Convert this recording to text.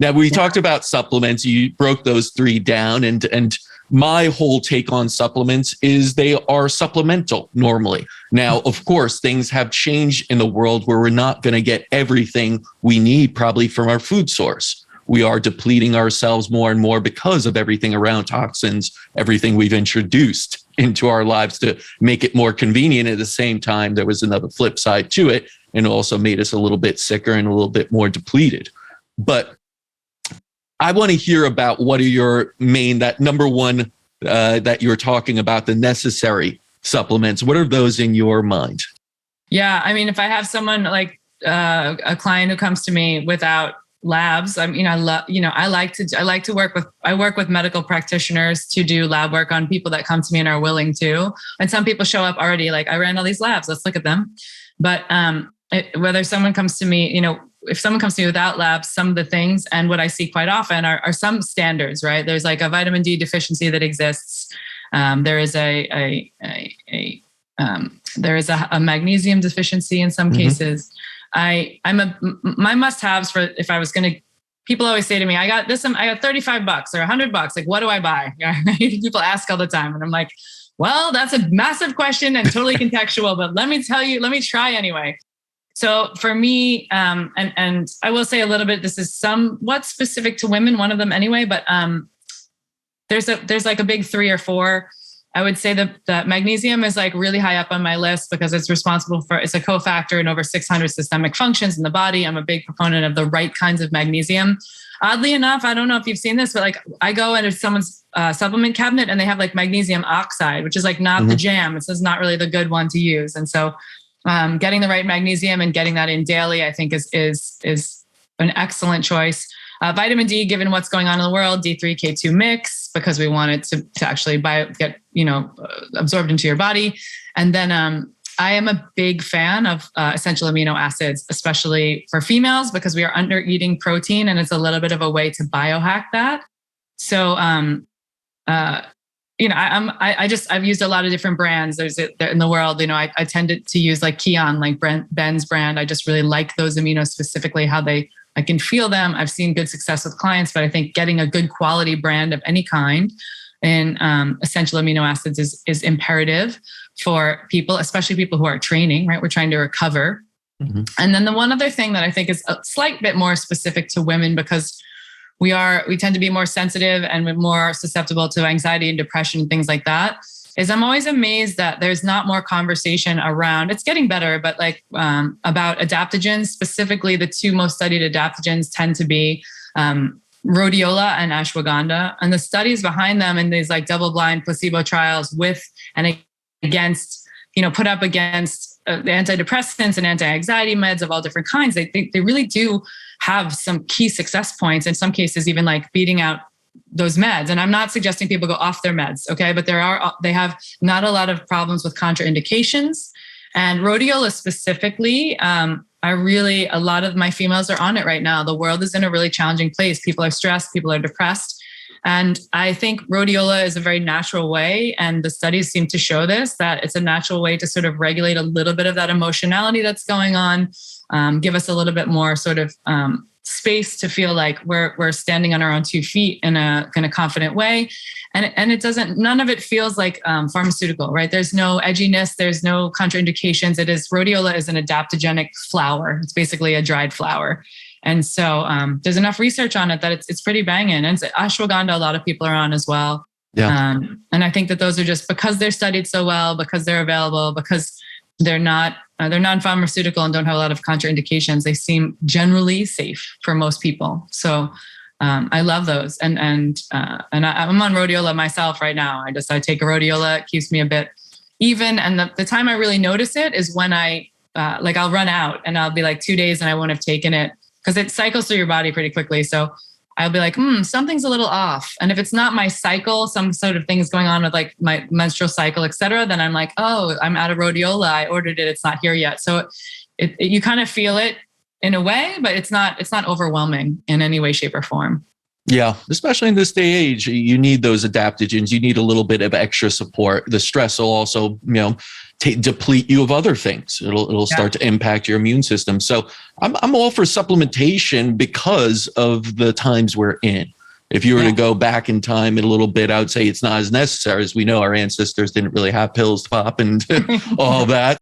Now, we talked about supplements. You broke those three down, and my whole take on supplements is they are supplemental normally. Now, of course, things have changed in the world where we're not going to get everything we need probably from our food source. We are depleting ourselves more and more because of everything around toxins, everything we've introduced into our lives to make it more convenient. At the same time, there was another flip side to it, and also made us a little bit sicker and a little bit more depleted. But I want to hear about what are your main, that number one that you're talking about, the necessary supplements. What are those in your mind? Yeah, I mean, if I have someone like a client who comes to me without labs, I mean, I like to work with medical practitioners to do lab work on people that come to me and are willing to. And some people show up already like, I ran all these labs, let's look at them. But whether someone comes to me, if someone comes to me without labs, some of the things, and what I see quite often are some standards, right? There's like a vitamin D deficiency that exists. There is a magnesium deficiency in some cases. My must-haves for if I was going to, people always say to me, I got $35 or $100. Like, what do I buy? People ask all the time. And I'm like, well, that's a massive question and totally contextual, but let me try anyway. So for me, and I will say a little bit, this is somewhat specific to women, one of them anyway, but there's like a big 3 or 4. I would say that magnesium is like really high up on my list because it's a cofactor in over 600 systemic functions in the body. I'm a big proponent of the right kinds of magnesium. Oddly enough, I don't know if you've seen this, but like I go into someone's supplement cabinet and they have like magnesium oxide, which is like not the jam. It's just not really the good one to use. And so getting the right magnesium and getting that in daily, I think is an excellent choice. Vitamin D, given what's going on in the world, D3, K2 mix, because we want it to actually get absorbed into your body. And then I am a big fan of essential amino acids, especially for females, because we are under eating protein, and it's a little bit of a way to biohack that. So, I've used a lot of different brands. There's in the world, I tended to use like Kion, like Ben's brand. I just really like those aminos specifically, I can feel them. I've seen good success with clients, but I think getting a good quality brand of any kind in essential amino acids is imperative for people, especially people who are training, right? We're trying to recover. And then the one other thing that I think is a slight bit more specific to women, because we tend to be more sensitive and more susceptible to anxiety and depression and things like that, is I'm always amazed that there's not more conversation around, it's getting better, but like about adaptogens. Specifically, the 2 most studied adaptogens tend to be rhodiola and ashwagandha. And the studies behind them in these like double-blind placebo trials with and against, put up against the antidepressants and anti-anxiety meds of all different kinds, they really do have some key success points, in some cases even like beating out those meds. And I'm not suggesting people go off their meds, okay? But they have not a lot of problems with contraindications. And rhodiola specifically, a lot of my females are on it right now. The world is in a really challenging place. People are stressed, people are depressed. And I think rhodiola is a very natural way, and the studies seem to show this, that it's a natural way to sort of regulate a little bit of that emotionality that's going on, give us a little bit more sort of space to feel like we're standing on our own 2 feet in a kind of confident way. And none of it feels like pharmaceutical, right? There's no edginess, there's no contraindications. Rhodiola is an adaptogenic flower. It's basically a dried flower. And so there's enough research on it that it's pretty banging. And ashwagandha, a lot of people are on as well. Yeah. And I think that those are just because they're studied so well, because they're available, because they're non-pharmaceutical and don't have a lot of contraindications, they seem generally safe for most people. So I love those. And I'm on rhodiola myself right now. I take a rhodiola, it keeps me a bit even. And the time I really notice it is when I'll run out and I'll be like 2 days and I won't have taken it, because it cycles through your body pretty quickly. So I'll be like, something's a little off. And if it's not my cycle, some sort of thing is going on with like my menstrual cycle, et cetera, then I'm like, oh, I'm out of rhodiola. I ordered it. It's not here yet. So you kind of feel it in a way, but it's not overwhelming in any way, shape, or form. Yeah, especially in this day and age, you need those adaptogens. You need a little bit of extra support. The stress will also, deplete you of other things. It'll start to impact your immune system. So I'm all for supplementation because of the times we're in. If you were to go back in time a little bit, I would say it's not as necessary. As we know, our ancestors didn't really have pills to pop and all that.